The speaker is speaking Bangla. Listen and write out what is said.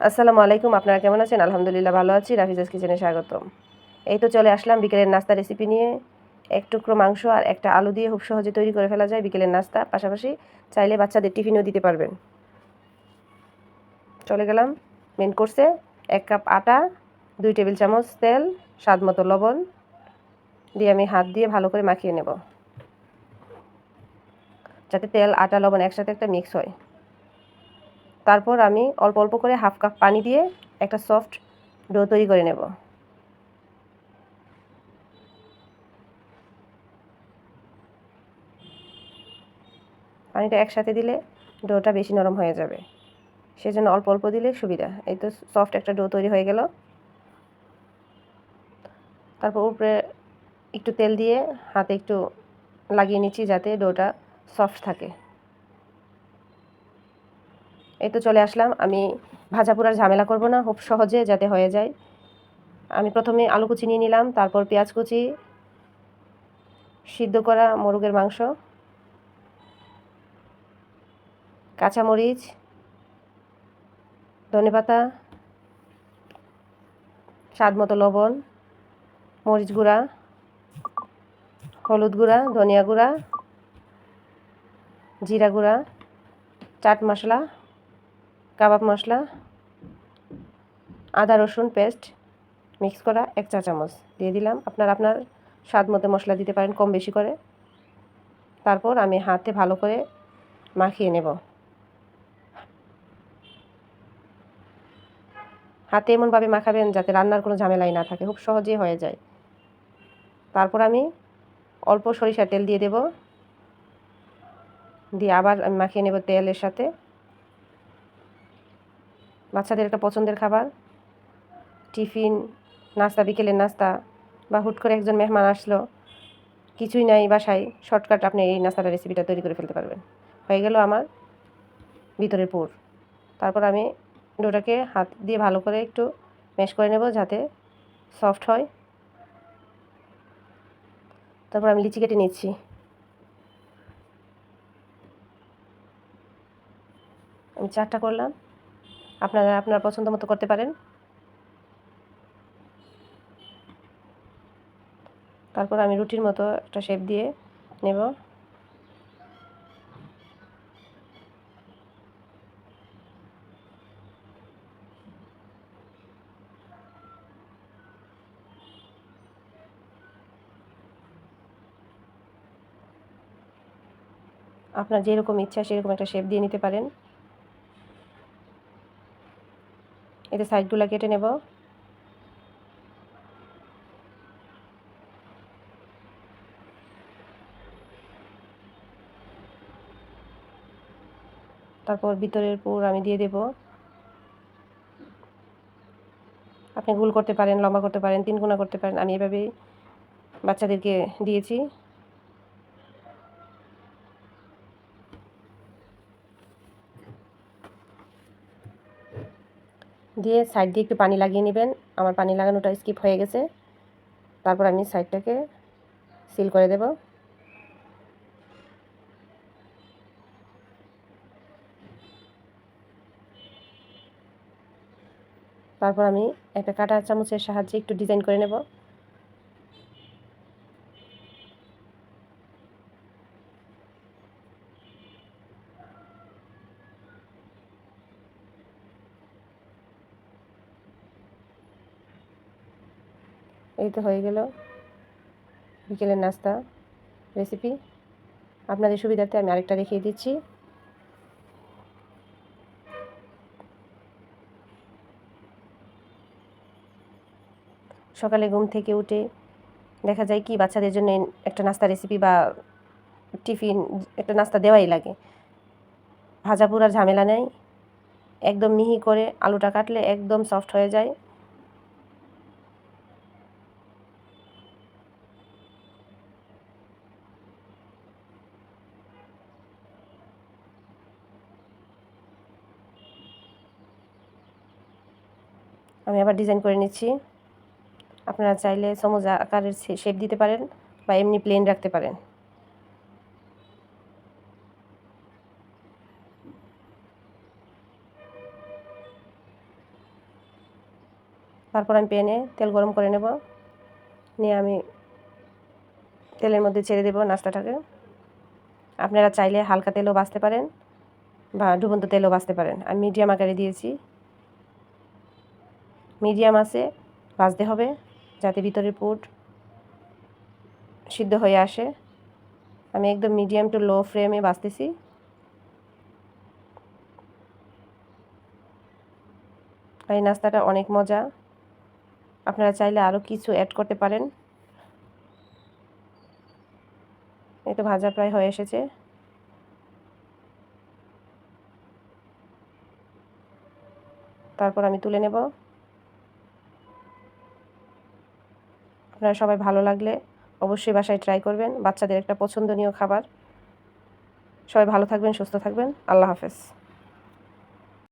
আসসালামু আলাইকুম। আপনারা কেমন আছেন? আলহামদুলিল্লাহ ভালো আছি। রাফিজাস কিচেনে স্বাগতম। এই তো চলে আসলাম বিকেলের নাস্তা রেসিপি নিয়ে। এক টুকরো মাংস আর একটা আলু দিয়ে খুব সহজে তৈরি করে ফেলা যায় বিকেলের নাস্তা। পাশাপাশি চাইলে বাচ্চাদের টিফিনও দিতে পারবেন। চলে গেলাম মেন কোর্সে। 1 কাপ আটা, 2 টেবিল চামচ তেল, স্বাদ মতো লবণ দিয়ে আমি হাত দিয়ে ভালো করে মাখিয়ে নেব, যাতে তেল, আটা, লবণ একসাথে একটা মিক্স হয়। তারপর আমি অল্প অল্প করে হাফ কাপ পানি দিয়ে একটা সফট ডো তৈরি করে নেব। পানিটা একসাথে দিলে ডোটা বেশি নরম হয়ে যাবে, সেজন্য অল্প অল্প দিলে সুবিধা। এই তো সফট একটা ডো তৈরি হয়ে গেল। তারপর উপরে একটু তেল দিয়ে হাতে একটু লাগিয়ে নিচ্ছি যাতে ডোটা সফট থাকে। এই তো চলে আসলাম। আমি ভাজা পোড়ার ঝামেলা করব না, খুব সহজে যাতে হয়ে যায়। আমি প্রথমে আলু কুচি নিয়ে নিলাম, তারপর পেঁয়াজ কুচি, সিদ্ধ করা মোরগের মাংস, কাঁচামরিচ, ধনেপাতা, স্বাদ মতো লবণ, মরিচ গুঁড়া, হলুদ গুঁড়া, ধনিয়া গুঁড়া, জিরা গুঁড়া, চাট মশলা, কাবাব মশলা, আদা রসুন পেস্ট মিক্স করা 1 চা চামচ দিয়ে দিলাম। আপনার স্বাদ মতো মশলা দিতে পারেন কম বেশি করে। তারপর আমি হাতে ভালো করে মাখিয়ে নেব। হাতে এমনভাবে মাখাবেন যাতে রান্নার কোনো ঝামেলাই না থাকে, খুব সহজেই হয়ে যায়। তারপর আমি অল্প সরিষার তেল দিয়ে দেব, দিয়ে আবার আমি মাখিয়ে নেব তেলের সাথে। বাচ্চাদের একটা পছন্দের খাবার, টিফিন, নাস্তা, বিকেলের নাস্তা বা হুট করে একজন মেহমান আসলো, কিছুই নাই বাসায়, শর্টকাট আপনি এই নাস্তাটা রেসিপিটা তৈরি করে ফেলতে পারবেন। হয়ে গেল আমার ভিতরের পুর। তারপর আমি ডোটাকে হাত দিয়ে ভালো করে একটু ম্যাশ করে নেব যাতে সফট হয়। তারপর আমি লিচি কেটে নিচ্ছি। আমি 4টা করলাম, আপনারা আপনার পছন্দ মতো করতে পারেন। তারপর আমি রুটির মতো একটা শেপ দিয়ে নেব। আপনার যেরকম ইচ্ছা সেরকম একটা শেপ দিয়ে নিতে পারেন। এতে সাইডগুলো কেটে নেব। তারপর ভিতরের পুর আমি দিয়ে দেব। আপনি গোল করতে পারেন, লম্বা করতে পারেন, 3 কোনা করতে পারেন। আমি এভাবেই বাচ্চাদেরকে দিয়েছি। দিয়ে সাইড দিয়ে একটু পানি লাগিয়ে নেবেন। আমার পানি লাগানোটা স্কিপ হয়ে গেছে। তারপর আমি সাইডটাকে সিল করে দেব। তারপর আমি একটা কাঁটা চামচের সাহায্যে একটু ডিজাইন করে নেব। এই তো হয়ে গেল বিকেলের নাস্তা রেসিপি। আপনাদের সুবিধার্থে আমি আরেকটা দেখিয়ে দিচ্ছি। সকালে ঘুম থেকে উঠে দেখা যায় কি বাচ্চাদের জন্য একটা নাস্তা রেসিপি বা টিফিন একটা নাস্তা দেওয়াই লাগে। ভাজা পোড়ার ঝামেলা নেই, একদম মিহি করে আলুটা কাটলে একদম সফট হয়ে যায়। আমি আবার ডিজাইন করে নিচ্ছি। আপনারা চাইলে সমুচা আকারের শেপ দিতে পারেন বা এমনি প্লেন রাখতে পারেন। তারপর আমি প্যানে তেল গরম করে নেব, নিয়ে আমি তেলের মধ্যে ছেড়ে দেব নাস্তাটাকে। আপনারা চাইলে হালকা তেলও ভাজতে পারেন বা ডুবন্ত তেলও ভাজতে পারেন। আমি মিডিয়াম আকারে দিয়েছি। মিডিয়াম আছে ভাজতে হবে যাতে ভিতরের পুর সিদ্ধ হয়ে আসে। আমি একদম মিডিয়াম টু লো ফ্লেমে ভাজতেছি। এই নাস্তাটা অনেক মজা, আপনারা চাইলে আরও কিছু অ্যাড করতে পারেন। এই তো ভাজা প্রায় হয়ে এসেছে। তারপর আমি তুলে নেব। আপনারা সবাই ভালো লাগলে অবশ্যই বাসায় ট্রাই করবেন, বাচ্চাদের একটা পছন্দনীয় খাবার। সবাই ভালো থাকবেন, সুস্থ থাকবেন। আল্লাহ হাফেজ।